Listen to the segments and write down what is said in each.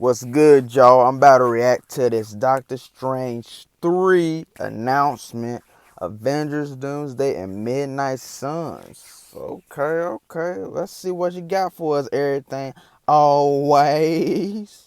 What's good, y'all? I'm about to react to this Doctor Strange 3 announcement, Avengers Doomsday and Midnight Suns. Okay. Let's see what you got for us, everything. Always.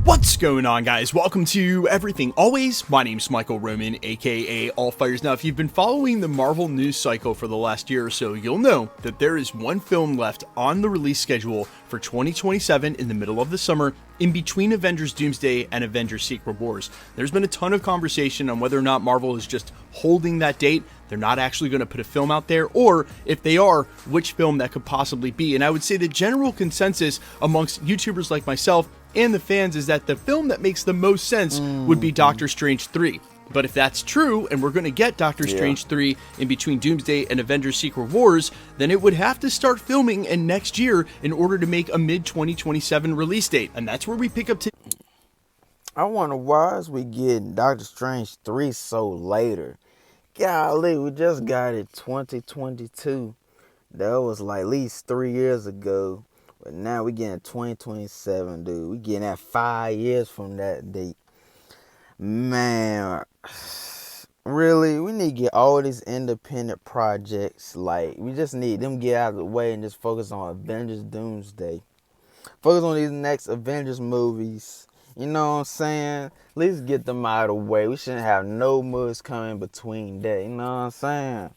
What's going on, guys? Welcome to Everything Always. My name's Michael Roman, aka All Fires. Now, if you've been following the Marvel news cycle for the last year or so, you'll know that there is one film left on the release schedule for 2027 in the middle of the summer, in between Avengers Doomsday and Avengers Secret Wars. There's been a ton of conversation on whether or not Marvel is just holding that date. They're not actually going to put a film out there, or if they are, which film that could possibly be. And I would say the general consensus amongst YouTubers like myself and the fans is that the film that makes the most sense would be Doctor Strange 3. But if that's true, and we're going to get Doctor Strange 3 in between Doomsday and Avengers Secret Wars, then it would have to start filming in next year in order to make a mid-2027 release date. And that's where we pick up to. I wonder why is we getting Doctor Strange 3 so later. Golly, we just got it 2022. That was like at least 3 years ago. But now we getting 2027, dude. We getting that 5 years from that date. Man, really, we need to get all these independent projects. Like, we just need them to get out of the way and just focus on Avengers Doomsday. Focus on these next Avengers movies. You know what I'm saying? At least get them out of the way. We shouldn't have no movies coming between that. You know what I'm saying?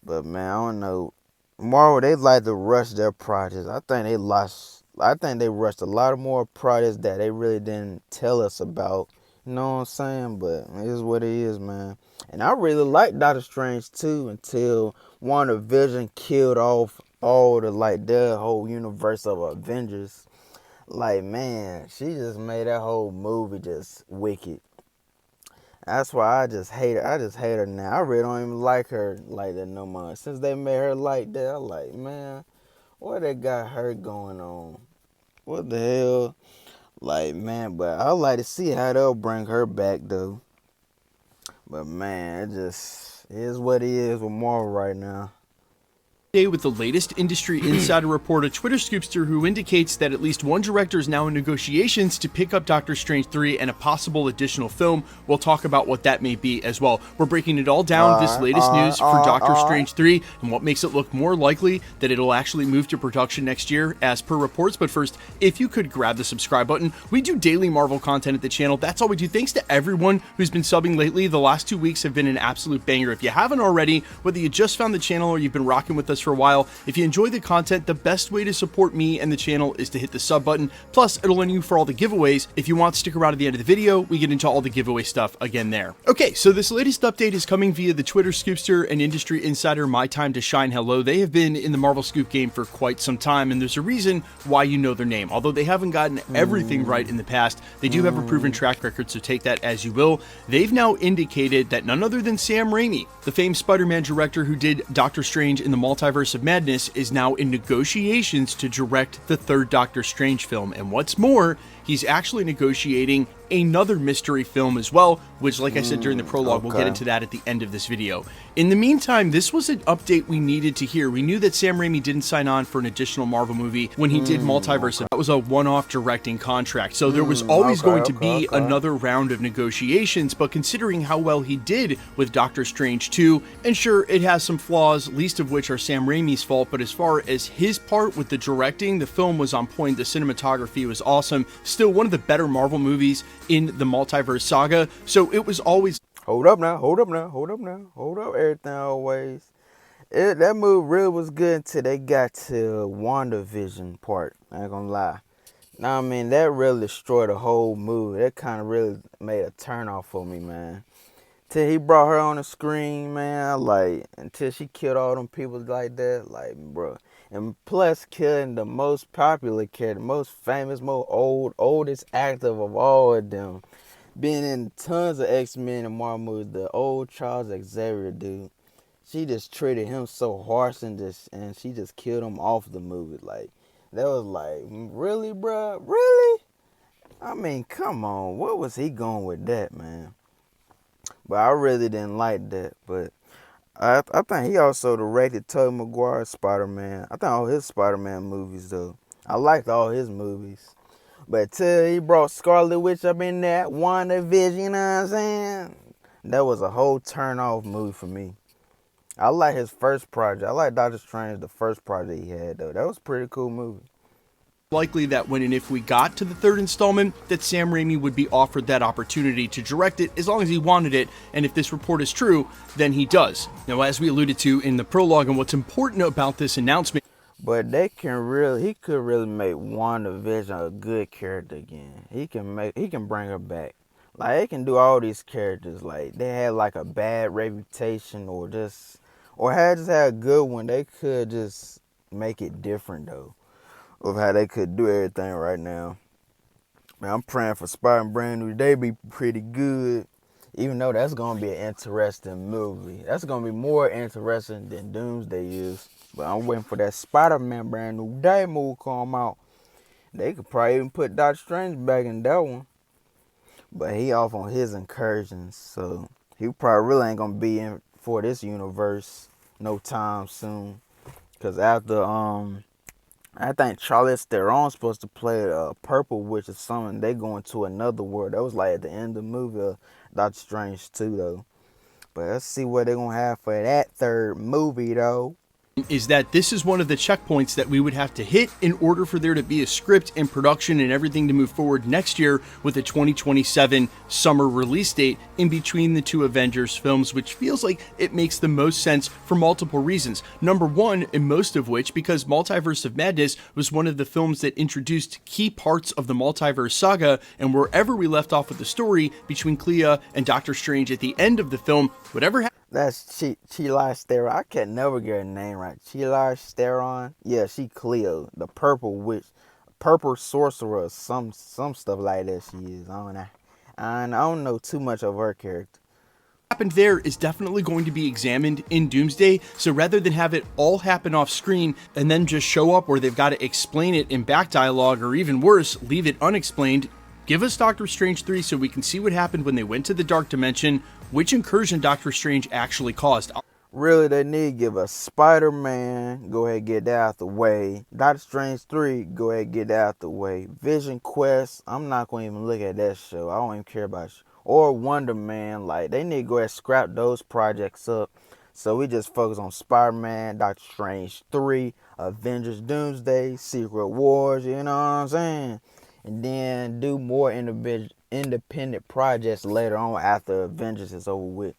But, man, I don't know. Marvel, they like to rush their projects. I think they rushed a lot of more projects that they really didn't tell us about. You know what I'm saying? But it is what it is, man. And I really liked Doctor Strange 2 until WandaVision killed off all their whole universe of Avengers. Like, man, she just made that whole movie just wicked. That's why I just hate her. I just hate her now. I really don't even like her like that no more. Since they made her like that, I'm like, man, what they got her going on? What the hell? Like, man, but I like to see how they'll bring her back, though. But, man, it just is what it is with Marvel right now. With the latest industry insider report, a Twitter scoopster who indicates that at least one director is now in negotiations to pick up Doctor Strange 3 and a possible additional film. We'll talk about what that may be as well. We're breaking it all down, this latest news for Doctor Strange 3 and what makes it look more likely that it'll actually move to production next year as per reports. But first, if you could grab the subscribe button. We do daily Marvel content at the channel. That's all we do. Thanks to everyone who's been subbing lately. The last 2 weeks have been an absolute banger. If you haven't already, whether you just found the channel or you've been rocking with us for a while, if you enjoy the content, the best way to support me and the channel is to hit the sub button. Plus, it'll earn you for all the giveaways. If you want to stick around at the end of the video, we get into all the giveaway stuff again there. Okay, so this latest update is coming via the Twitter scoopster and industry insider My Time to Shine Hello. They have been in the Marvel Scoop game for quite some time, and there's a reason why you know their name. Although they haven't gotten everything right in the past, they do have a proven track record, so take that as you will. They've now indicated that none other than Sam Raimi, the famed Spider-Man director who did Doctor Strange in the Multiverse of Madness, is now in negotiations to direct the third Doctor Strange film. And what's more, he's actually negotiating another mystery film as well, which, like I said during the prologue, we'll get into that at the end of this video. In the meantime, this was an update we needed to hear. We knew that Sam Raimi didn't sign on for an additional Marvel movie when he did Multiverse. That was a one-off directing contract, so there was always going to be another round of negotiations. But considering how well he did with Doctor Strange 2, and sure, it has some flaws, least of which are Sam Raimi's fault, but as far as his part with the directing, the film was on point. The cinematography was awesome. Still one of the better Marvel movies in the multiverse saga, so it was always... Hold up everything always. That movie really was good until they got to WandaVision part. I ain't gonna lie. Now, I mean, that really destroyed the whole movie. That kind of really made a turn off for me, man. Till he brought her on the screen, man, like, until she killed all them people like that, like, bro. And plus killing the most popular character, most famous, oldest actor of all of them. Being in tons of X-Men and Marvel movies, the old Charles Xavier dude. She just treated him so harsh and she just killed him off the movie. Like, that was like, really, bro? Really? I mean, come on. What was he going with that, man? But I really didn't like that. But I think he also directed Tobey Maguire's Spider-Man. I think all his Spider-Man movies though. I liked all his movies. But till he brought Scarlet Witch up in that WandaVision, you know what I'm saying? That was a whole turn off movie for me. I like his first project. I like Doctor Strange, the first project he had though. That was a pretty cool movie. Likely that when and if we got to the third installment, that Sam Raimi would be offered that opportunity to direct it as long as he wanted it, and if this report is true, then he does. Now, as we alluded to in the prologue, and what's important about this announcement, But he could really make WandaVision a good character again. He can bring her back. Like they can do all these characters. Like they had like a bad reputation or had just had a good one. They could just make it different though of how they could do everything right now. Man, I'm praying for Spider-Man Brand New. They be pretty good. Even though that's gonna be an interesting movie. That's gonna be more interesting than Doomsday is. But I'm waiting for that Spider-Man Brand New Day movie come out. They could probably even put Doctor Strange back in that one. But he off on his incursions, so he probably really ain't gonna be in for this universe no time soon. Cause after I think Charlize Theron's supposed to play Purple Witch or something. They going to another world. That was like at the end of the movie of Doctor Strange 2 though. But let's see what they're gonna have for that third movie though. is that this is one of the checkpoints that we would have to hit in order for there to be a script and production and everything to move forward next year with a 2027 summer release date in between the two Avengers films, which feels like it makes the most sense for multiple reasons. Number one, and most of which, because Multiverse of Madness was one of the films that introduced key parts of the multiverse saga, and wherever we left off with the story between Clea and Doctor Strange at the end of the film, whatever happened. That's Charlize Theron. I can never get her name right. Charlize Theron. Yeah, she Cleo, the Purple Witch, Purple Sorcerer, some stuff like that. She is. I don't know too much of her character. Happened there is definitely going to be examined in Doomsday, so rather than have it all happen off screen and then just show up where they've got to explain it in back dialogue, or even worse, leave it unexplained, give us Doctor Strange 3 so we can see what happened when they went to the Dark Dimension, which incursion Doctor Strange actually caused. Really, they need to give us Spider-Man, go ahead and get that out the way. Doctor Strange 3, go ahead and get that out the way. Vision Quest, I'm not going to even look at that show. I don't even care about it. Or Wonder Man, like, they need to go ahead and scrap those projects up. So we just focus on Spider-Man, Doctor Strange 3, Avengers Doomsday, Secret Wars, you know what I'm saying? And then do more independent projects later on after Avengers is over with.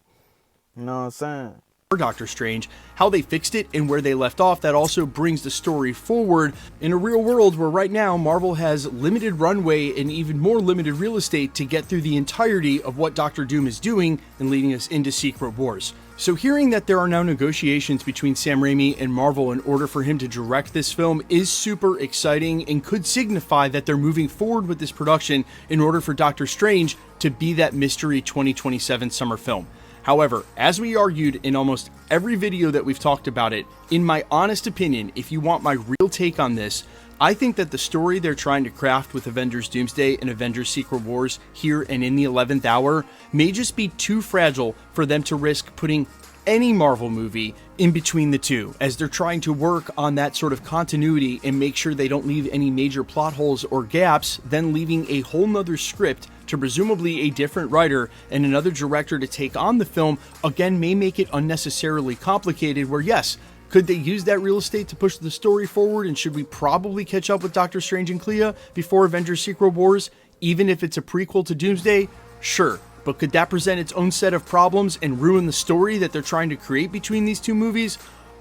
You know what I'm saying? Doctor Strange, how they fixed it and where they left off, that also brings the story forward in a real world where right now Marvel has limited runway and even more limited real estate to get through the entirety of what Doctor Doom is doing and leading us into Secret Wars. So hearing that there are now negotiations between Sam Raimi and Marvel in order for him to direct this film is super exciting and could signify that they're moving forward with this production in order for Doctor Strange to be that mystery 2027 summer film. However, as we argued in almost every video that we've talked about it, in my honest opinion, if you want my real take on this, I think that the story they're trying to craft with Avengers Doomsday and Avengers Secret Wars here and in the 11th hour may just be too fragile for them to risk putting any Marvel movie in between the two, as they're trying to work on that sort of continuity and make sure they don't leave any major plot holes or gaps, then leaving a whole nother script to presumably a different writer and another director to take on the film, again, may make it unnecessarily complicated, where yes, could they use that real estate to push the story forward, and should we probably catch up with Doctor Strange and Clea before Avengers Secret Wars, even if it's a prequel to Doomsday? Sure. But could that present its own set of problems and ruin the story that they're trying to create between these two movies?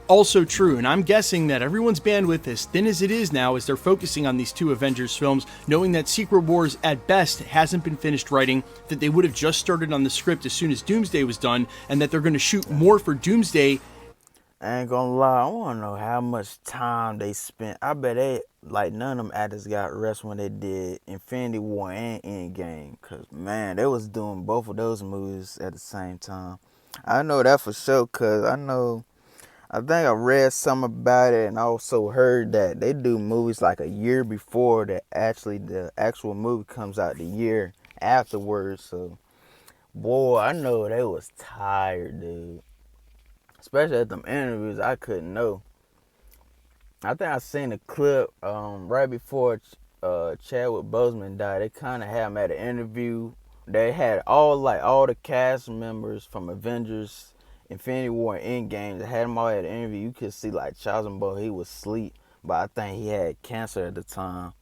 Also true, and I'm guessing that everyone's bandwidth, as thin as it is now, as they're focusing on these two Avengers films, knowing that Secret Wars at best hasn't been finished writing, that they would have just started on the script as soon as Doomsday was done, and that they're going to shoot more for Doomsday. I ain't gonna lie, I wanna know how much time they spent. I bet none of them actors got rest when they did Infinity War and Endgame. Cause man, they was doing both of those movies at the same time. I know that for sure, cause I think I read something about it, and I also heard that they do movies like a year before the actual movie comes out, the year afterwards. So boy, I know they was tired, dude. especially at them interviews, I couldn't know. I think I seen a clip right before Chadwick Boseman died. They kind of had him at an interview. They had all the cast members from Avengers, Infinity War, and Endgame. They had him all at an interview. You could see like Charles Bow, he was asleep, but I think he had cancer at the time.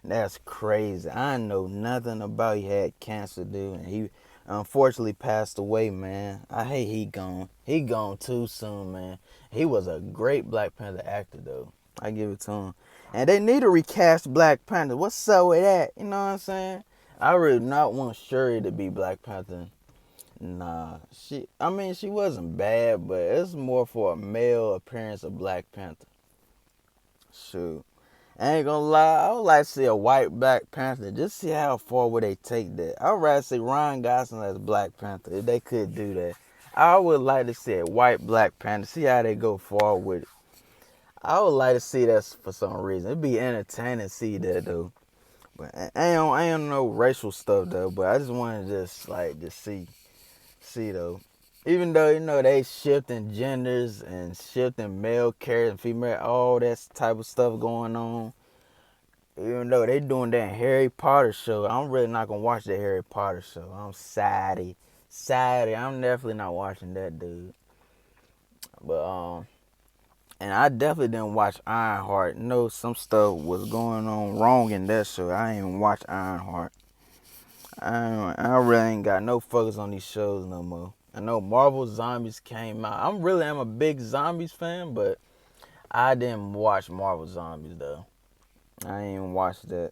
That's crazy. I didn't know nothing about he had cancer, dude, and he unfortunately passed away, man. I hate he gone. He gone too soon, man. He was a great Black Panther actor, though. I give it to him. And they need to recast Black Panther. What's up with that? You know what I'm saying? I really not want Shuri to be Black Panther. Nah, she wasn't bad, but it's more for a male appearance of Black Panther. Shoot. I ain't gonna lie, I would like to see a white Black Panther. Just see how far would they take that. I would rather see Ryan Gosling as Black Panther if they could do that. I would like to see a white Black Panther. See how they go forward with it. I would like to see that for some reason. It'd be entertaining to see that though. But I ain't no racial stuff though. But I just want to just see though. Even though they shifting genders and shifting male characters and female, all that type of stuff going on. Even though they doing that Harry Potter show, I'm really not gonna watch the Harry Potter show. I'm sad. I'm definitely not watching that, dude. But and I definitely didn't watch Ironheart. No, some stuff was going on wrong in that show. I ain't even watch Ironheart. I really ain't got no focus on these shows no more. I know Marvel Zombies came out. I'm a big Zombies fan, but I didn't watch Marvel Zombies though. I ain't even watched that.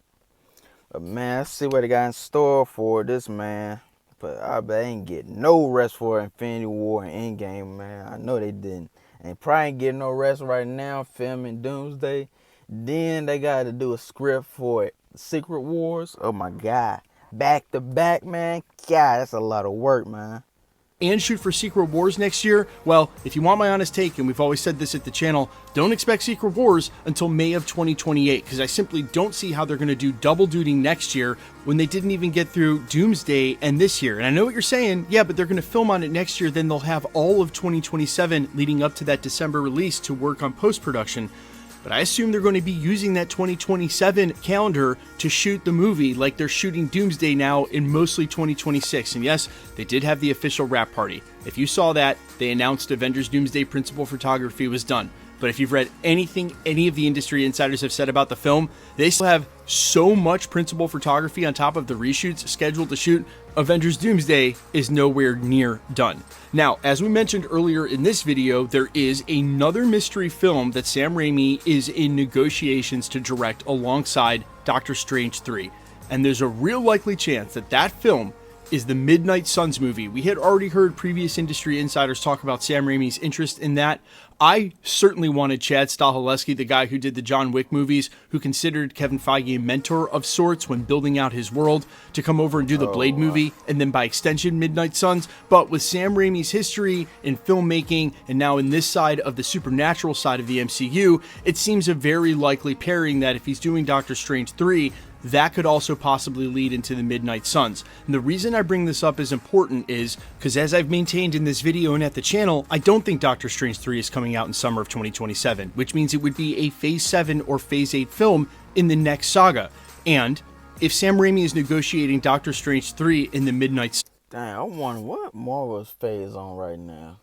But man, let's see what they got in store for this, man. But I bet they ain't get no rest for Infinity War and Endgame, man. I know they didn't. And probably ain't getting no rest right now filming Doomsday. Then they got to do a script for Secret Wars. Oh my God. Back to back, man. God, that's a lot of work, man. And shoot for Secret Wars next year? Well, if you want my honest take, and we've always said this at the channel, don't expect Secret Wars until May of 2028, because I simply don't see how they're going to do double duty next year when they didn't even get through Doomsday and this year. And I know what you're saying, yeah, but they're going to film on it next year, then they'll have all of 2027 leading up to that December release to work on post-production. But I assume they're going to be using that 2027 calendar to shoot the movie like they're shooting Doomsday now in mostly 2026. And yes, they did have the official wrap party. If you saw that, they announced Avengers Doomsday principal photography was done. But if you've read anything any of the industry insiders have said about the film, they still have so much principal photography on top of the reshoots scheduled to shoot. Avengers Doomsday is nowhere near done. Now, as we mentioned earlier in this video, there is another mystery film that Sam Raimi is in negotiations to direct alongside Doctor Strange 3. And there's a real likely chance that that film is the Midnight Suns movie. We had already heard previous industry insiders talk about Sam Raimi's interest in that. I certainly wanted Chad Stahelski, the guy who did the John Wick movies, who considered Kevin Feige a mentor of sorts when building out his world, to come over and do the Blade movie, and then by extension Midnight Suns. But with Sam Raimi's history in filmmaking, and now in this side of the supernatural side of the MCU, it seems a very likely pairing that if he's doing Doctor Strange 3, that could also possibly lead into the Midnight Suns. And the reason I bring this up as important is because, as I've maintained in this video and at the channel, I don't think Doctor Strange 3 is coming out in summer of 2027, which means it would be a Phase 7 or Phase 8 film in the next saga. And if Sam Raimi is negotiating Doctor Strange 3 in the Midnight Suns... Dang, I wonder what Marvel's phase on right now.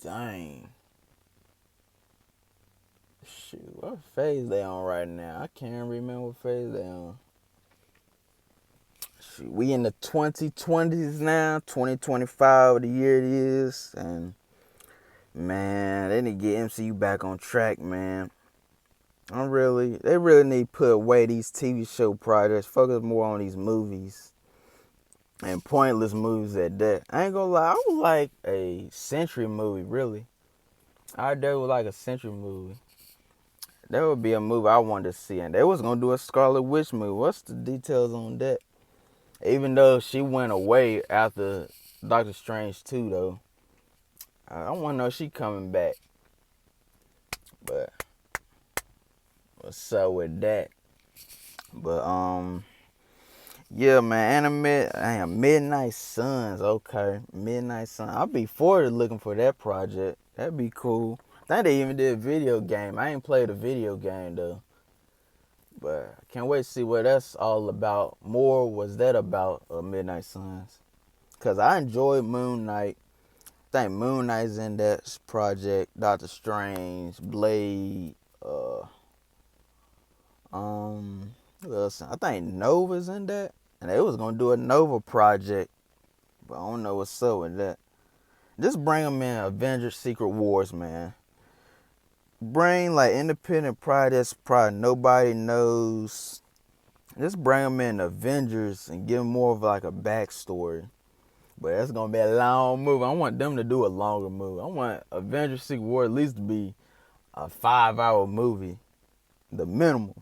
Dang. Shoot, what phase they on right now? I can't remember what phase they on. Shoot, we in the 2020s now, 2025 the year it is, and man, they need to get MCU back on track, man. They really need to put away these TV show projects, focus more on these movies, and pointless movies at that. I ain't gonna lie, I would like a Century movie, really. I do would like a Century movie. That would be a movie I wanted to see. And they was going to do a Scarlet Witch movie. What's the details on that? Even though she went away after Doctor Strange 2, though. I want to know if she coming back. But what's up with that? But Yeah, man, anime. Damn, Midnight Suns. Okay, Midnight Suns. I'll be forward looking for that project. That'd be cool. I think they even did a video game. I ain't played a video game though, but I can't wait to see what that's all about. More was that about Midnight Suns? Cause I enjoyed Moon Knight. I think Moon Knight's in that project. Doctor Strange, Blade. Who else? I think Nova's in that, and they was gonna do a Nova project, but I don't know what's up with that. Just bring them in Avengers Secret Wars, man. Bring like independent projects probably nobody knows. Just bring them in Avengers and give them more of like a backstory. But that's gonna be a long movie. I want them to do a longer movie. I want Avengers Secret War at least to be a 5-hour movie, the minimum.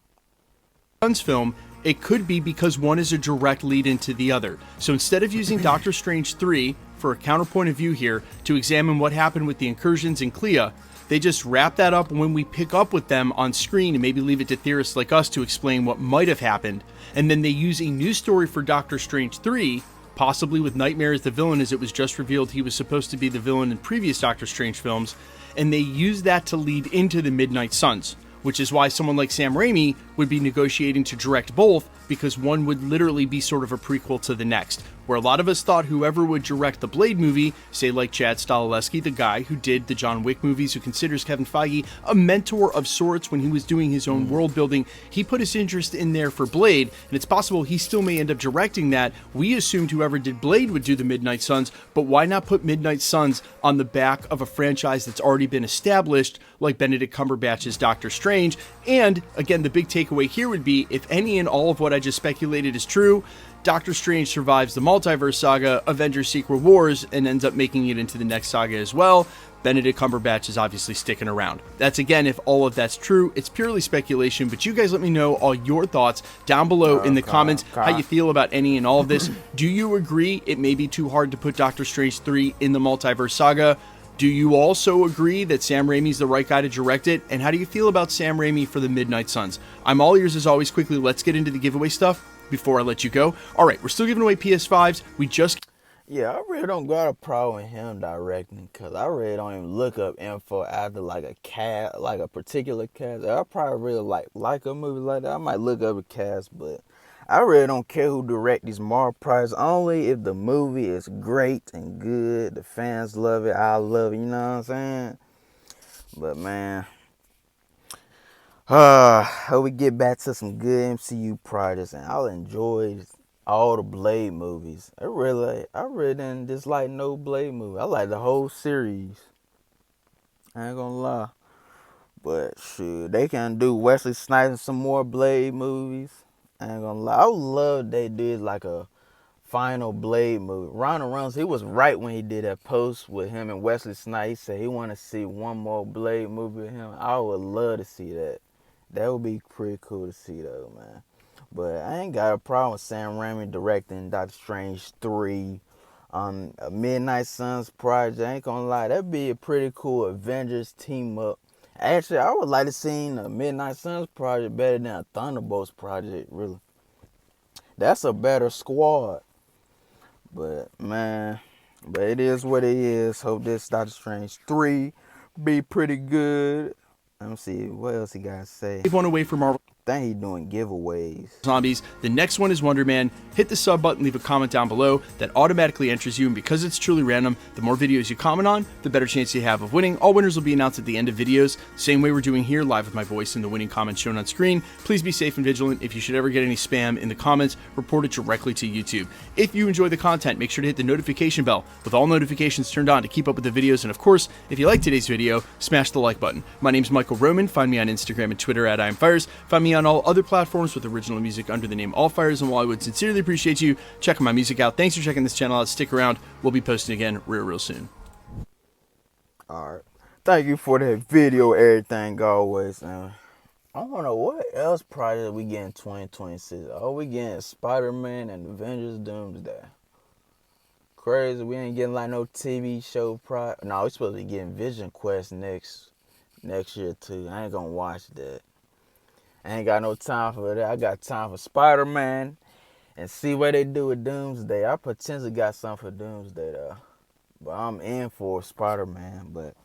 Suns film, it could be because one is a direct lead into the other. So instead of using Doctor Strange 3 for a counterpoint of view here to examine what happened with the incursions in Clea, they just wrap that up when we pick up with them on screen and maybe leave it to theorists like us to explain what might have happened. And then they use a new story for Doctor Strange 3, possibly with Nightmare as the villain, as it was just revealed he was supposed to be the villain in previous Doctor Strange films, and they use that to lead into the Midnight Suns, which is why someone like Sam Raimi would be negotiating to direct both, because one would literally be sort of a prequel to the next. Where a lot of us thought whoever would direct the Blade movie, say like Chad Stahelski, the guy who did the John Wick movies, who considers Kevin Feige a mentor of sorts when he was doing his own world building, he put his interest in there for Blade, and it's possible he still may end up directing that. We assumed whoever did Blade would do the Midnight Suns, but why not put Midnight Suns on the back of a franchise that's already been established, like Benedict Cumberbatch's Doctor Strange? And again, the big takeaway here would be, if any and all of what I just speculated is true, Doctor Strange survives the multiverse saga, Avengers Secret Wars, and ends up making it into the next saga as well. Benedict Cumberbatch is obviously sticking around. That's, again, if all of that's true. It's purely speculation, but you guys let me know all your thoughts down below in the comments, how you feel about any and all of this. Do you agree it may be too hard to put Doctor Strange 3 in the multiverse saga? Do you also agree that Sam Raimi's the right guy to direct it? And how do you feel about Sam Raimi for the Midnight Suns? I'm all ears as always. Quickly, let's get into the giveaway stuff before I let you go. All right, we're still giving away PS5s. We just... Yeah, I really don't got a problem with him directing, because I really don't even look up info after like a cast, like a particular cast. I probably really like a movie like that. I might look up a cast, but I really don't care who direct these Marvel projects, only if the movie is great and good, the fans love it, I love it, you know what I'm saying? But man, hope we get back to some good MCU projects, and I'll enjoy all the Blade movies. I really didn't dislike no Blade movie. I like the whole series. I ain't gonna lie. But shoot, they can do Wesley Snipes and some more Blade movies. I ain't gonna lie. I would love if they did like a final Blade movie. Ryan Reynolds, he was right when he did that post with him and Wesley Snipes. He said he wanted to see one more Blade movie with him. I would love to see that. That would be pretty cool to see though, man. But I ain't got a problem with Sam Raimi directing Doctor Strange 3. A Midnight Suns project. I ain't gonna lie, that'd be a pretty cool Avengers team up. Actually, I would like to see a Midnight Suns project better than a Thunderbolts project, really. That's a better squad. But, man, it is what it is. Hope this Doctor Strange 3 be pretty good. Let me see, what else he got to say? Give one away for Marvel I think he doing giveaways. Zombies. The next one is Wonder Man. Hit the sub button, leave a comment down below. That automatically enters you, and because it's truly random, the more videos you comment on, the better chance you have of winning. All winners will be announced at the end of videos. Same way we're doing here, live with my voice and the winning comments shown on screen. Please be safe and vigilant. If you should ever get any spam in the comments, report it directly to YouTube. If you enjoy the content, make sure to hit the notification bell with all notifications turned on to keep up with the videos. And of course, if you like today's video, smash the like button. My name's Michael Roman. Find me on Instagram and Twitter at IamFires. Find me on all other platforms with original music under the name All Fires. And while I would sincerely appreciate you checking my music out, thanks for checking this channel out. Stick around. We'll be posting again real soon. Alright. Thank you for that video, everything always. I don't know what else project we get in 2026. Oh, we getting Spider-Man and Avengers Doomsday. Crazy, we ain't getting like no TV show No, we supposed to be getting Vision Quest next year too. I ain't gonna watch that. I ain't got no time for that. I got time for Spider-Man and see what they do with Doomsday. I potentially got something for Doomsday though, but I'm in for Spider-Man. But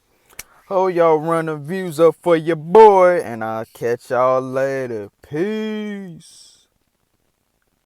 hold y'all run the views up for your boy, and I'll catch y'all later. Peace.